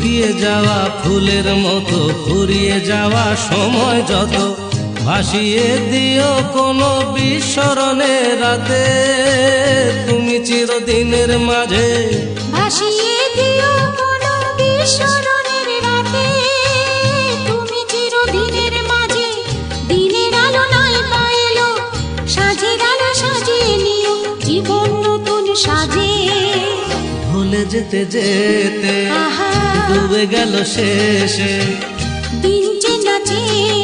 শুকিয়ে যাওয়া ফুলের মতো ফুরিয়ে যাওয়া সময় যত ভাসিয়ে দিও কোনো বিস্মরণের রাতে তুমি চিরদিনের মাঝে ভাসিয়ে দিও কোনো বিস্মরণের রাতে তুমি চিরদিনের মাঝে দিনের আলো নাই পাইলো সাজের আলো সাজিয়ে নিও জীবন নতুন সাজে ভুলে যেতে যেতে ডুবে গেল শেষে দিন চেনা চেনা